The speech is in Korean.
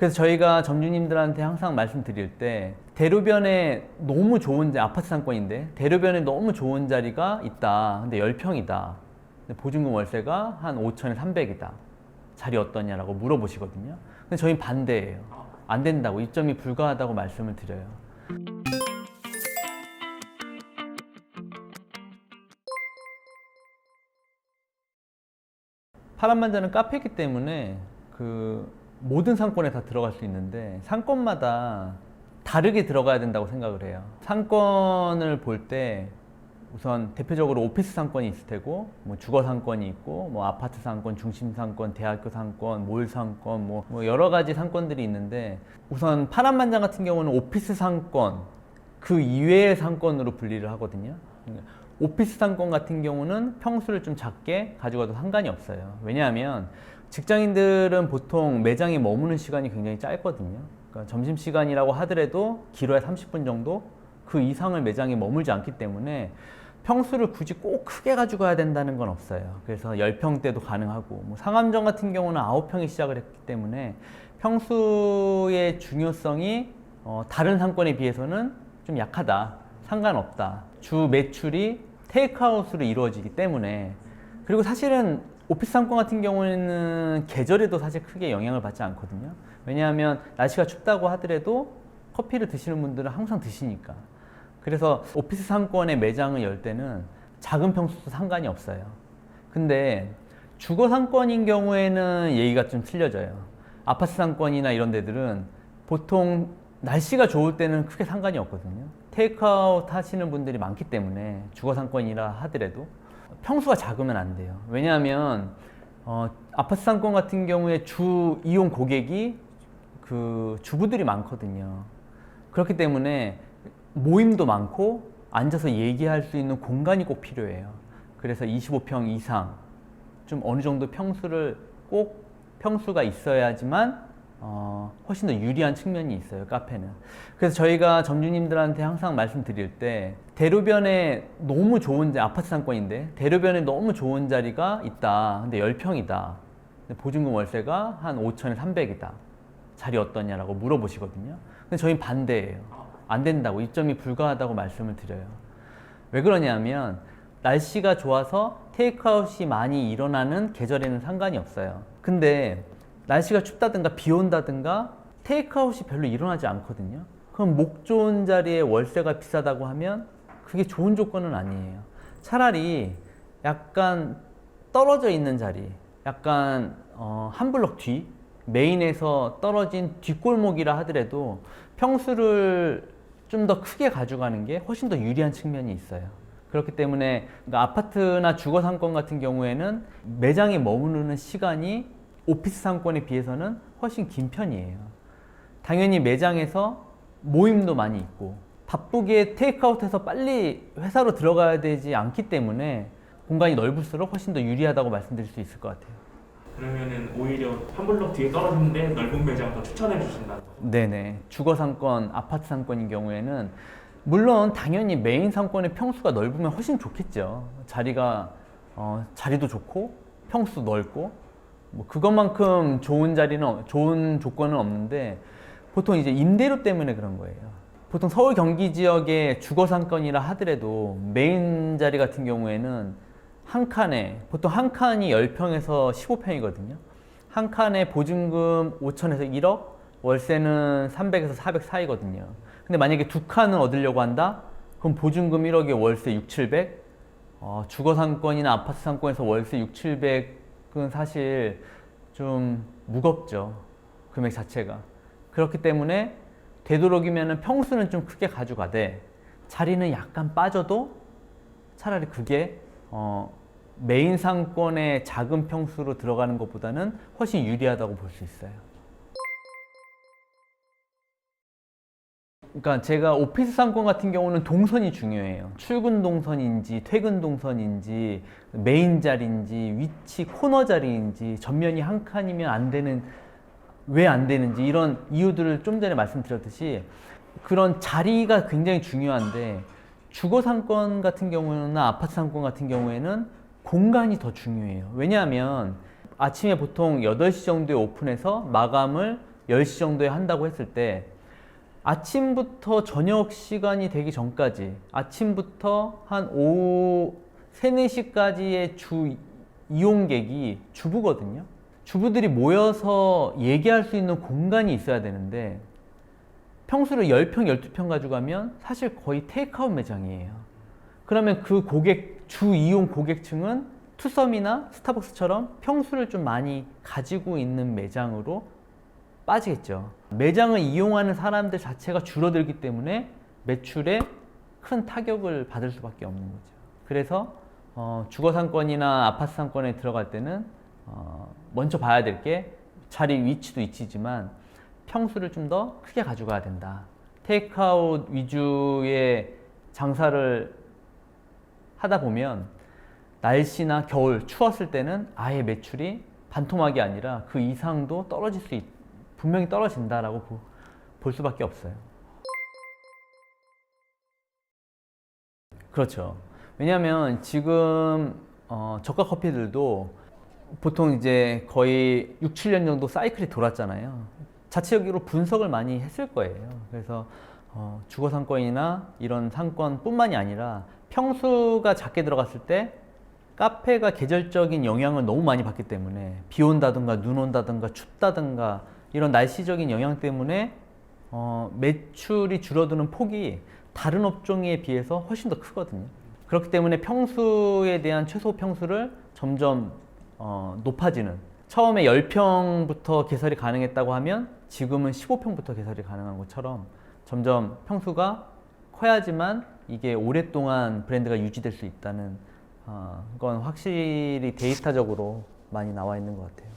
그래서 저희가 점주님들한테 항상 말씀드릴 때 대로변에 너무 좋은 아파트 상권인데 대로변에 너무 좋은 자리가 있다. 근데 10평이다. 근데 보증금 월세가 한 5천에 300이다. 자리 어떠냐라고 물어보시거든요. 근데 저희는 반대예요. 안 된다고, 입점이 불가하다고 말씀을 드려요. 파란만장은 카페이기 때문에 그 모든 상권에 다 들어갈 수 있는데 상권마다 다르게 들어가야 된다고 생각을 해요. 상권을 볼 때 우선 대표적으로 오피스 상권이 있을 테고, 뭐 주거 상권이 있고, 뭐 아파트 상권, 중심 상권, 대학교 상권, 몰 상권, 뭐 여러 가지 상권들이 있는데, 우선 파란만장 같은 경우는 오피스 상권 그 이외의 상권으로 분리를 하거든요. 오피스 상권 같은 경우는 평수를 좀 작게 가지고도 상관이 없어요. 왜냐하면 직장인들은 보통 매장에 머무는 시간이 굉장히 짧거든요. 그러니까 점심시간이라고 하더라도 길어야 30분 정도, 그 이상을 매장에 머물지 않기 때문에 평수를 굳이 꼭 크게 가지고 야 된다는 건 없어요. 그래서 10평대도 가능하고, 뭐 상암점 같은 경우는 9평이 시작을 했기 때문에 평수의 중요성이 다른 상권에 비해서는 좀 약하다, 상관없다. 주 매출이 테이크아웃으로 이루어지기 때문에. 그리고 사실은 오피스 상권 같은 경우에는 계절에도 사실 크게 영향을 받지 않거든요. 왜냐하면 날씨가 춥다고 하더라도 커피를 드시는 분들은 항상 드시니까. 그래서 오피스 상권의 매장을 열 때는 작은 평수도 상관이 없어요. 근데 주거 상권인 경우에는 얘기가 좀 틀려져요. 아파트 상권이나 이런 데들은 보통 날씨가 좋을 때는 크게 상관이 없거든요. 테이크아웃 하시는 분들이 많기 때문에 주거 상권이라 하더라도 평수가 작으면 안 돼요. 왜냐하면 아파트 상권 같은 경우에 주 이용 고객이 그 주부들이 많거든요. 그렇기 때문에 모임도 많고 앉아서 얘기할 수 있는 공간이 꼭 필요해요. 그래서 25평 이상 좀 어느 정도 평수를 꼭 평수가 있어야지만 훨씬 더 유리한 측면이 있어요, 카페는. 그래서 저희가 점주님들한테 항상 말씀드릴 때 대로변에 너무 좋은 아파트 상권인데 대로변에 너무 좋은 자리가 있다. 근데 10평이다. 근데 보증금 월세가 한 5천에 300이다. 자리 어떠냐라고 물어보시거든요. 근데 저희는 반대예요. 안 된다고, 입점이 불가하다고 말씀을 드려요. 왜 그러냐면 날씨가 좋아서 테이크아웃이 많이 일어나는 계절에는 상관이 없어요. 근데 날씨가 춥다든가 비 온다든가 테이크아웃이 별로 일어나지 않거든요. 그럼 목 좋은 자리에 월세가 비싸다고 하면 그게 좋은 조건은 아니에요. 차라리 약간 떨어져 있는 자리, 약간 한 블럭 뒤, 메인에서 떨어진 뒷골목이라 하더라도 평수를 좀 더 크게 가져가는 게 훨씬 더 유리한 측면이 있어요. 그렇기 때문에 아파트나 주거 상권 같은 경우에는 매장에 머무르는 시간이 오피스 상권에 비해서는 훨씬 긴 편이에요. 당연히 매장에서 모임도 많이 있고 바쁘게 테이크아웃해서 빨리 회사로 들어가야 되지 않기 때문에 공간이 넓을수록 훨씬 더 유리하다고 말씀드릴 수 있을 것 같아요. 그러면은 오히려 한 블록 뒤에 떨어지는데 넓은 매장 더 추천해 주신다. 네네. 주거 상권, 아파트 상권인 경우에는 물론 당연히 메인 상권의 평수가 넓으면 훨씬 좋겠죠. 자리도 좋고 평수 넓고 뭐 그것만큼 좋은 좋은 조건은 없는데 보통 이제 임대료 때문에 그런 거예요. 보통 서울 경기 지역의 주거 상권이라 하더라도 메인 자리 같은 경우에는 보통 한 칸이 10평에서 15평이거든요. 한 칸에 보증금 5천에서 1억, 월세는 300에서 400 사이거든요. 근데 만약에 두 칸을 얻으려고 한다? 그럼 보증금 1억에 월세 6, 700? 주거 상권이나 아파트 상권에서 월세 6, 700은 사실 좀 무겁죠. 금액 자체가. 그렇기 때문에 되도록이면 평수는 좀 크게 가져가되 자리는 약간 빠져도 차라리 그게 메인 상권의 작은 평수로 들어가는 것보다는 훨씬 유리하다고 볼 수 있어요. 그러니까 제가 오피스 상권 같은 경우는 동선이 중요해요. 출근 동선인지 퇴근 동선인지 메인 자리인지 위치 코너 자리인지 전면이 한 칸이면 안 되는 왜 안 되는지 이런 이유들을 좀 전에 말씀드렸듯이 그런 자리가 굉장히 중요한데 주거 상권 같은 경우나 아파트 상권 같은 경우에는 공간이 더 중요해요. 왜냐하면 아침에 보통 8시 정도에 오픈해서 마감을 10시 정도에 한다고 했을 때 아침부터 저녁 시간이 되기 전까지 아침부터 한 오후 3, 4시까지의 주 이용객이 주부거든요. 주부들이 모여서 얘기할 수 있는 공간이 있어야 되는데 평수를 10평, 12평 가져가면 사실 거의 테이크아웃 매장이에요. 그러면 그 주 이용 고객층은 투썸이나 스타벅스처럼 평수를 좀 많이 가지고 있는 매장으로 빠지겠죠. 매장을 이용하는 사람들 자체가 줄어들기 때문에 매출에 큰 타격을 받을 수밖에 없는 거죠. 그래서 주거 상권이나 아파트 상권에 들어갈 때는 먼저 봐야 될 게 자리 위치도 위치지만 평수를 좀 더 크게 가져가야 된다. 테이크아웃 위주의 장사를 하다 보면 날씨나 겨울 추웠을 때는 아예 매출이 반토막이 아니라 그 이상도 분명히 떨어진다라고 볼 수밖에 없어요. 그렇죠. 왜냐하면 지금 저가 커피들도 보통 이제 거의 6, 7년 정도 사이클이 돌았잖아요. 자체적으로 분석을 많이 했을 거예요. 그래서 주거 상권이나 이런 상권뿐만이 아니라 평수가 작게 들어갔을 때 카페가 계절적인 영향을 너무 많이 받기 때문에 비 온다든가 눈 온다든가 춥다든가 이런 날씨적인 영향 때문에 매출이 줄어드는 폭이 다른 업종에 비해서 훨씬 더 크거든요. 그렇기 때문에 평수에 대한 최소 평수를 점점 높아지는, 처음에 10평부터 개설이 가능했다고 하면 지금은 15평부터 개설이 가능한 것처럼 점점 평수가 커야지만 이게 오랫동안 브랜드가 유지될 수 있다는 건 확실히 데이터적으로 많이 나와 있는 것 같아요.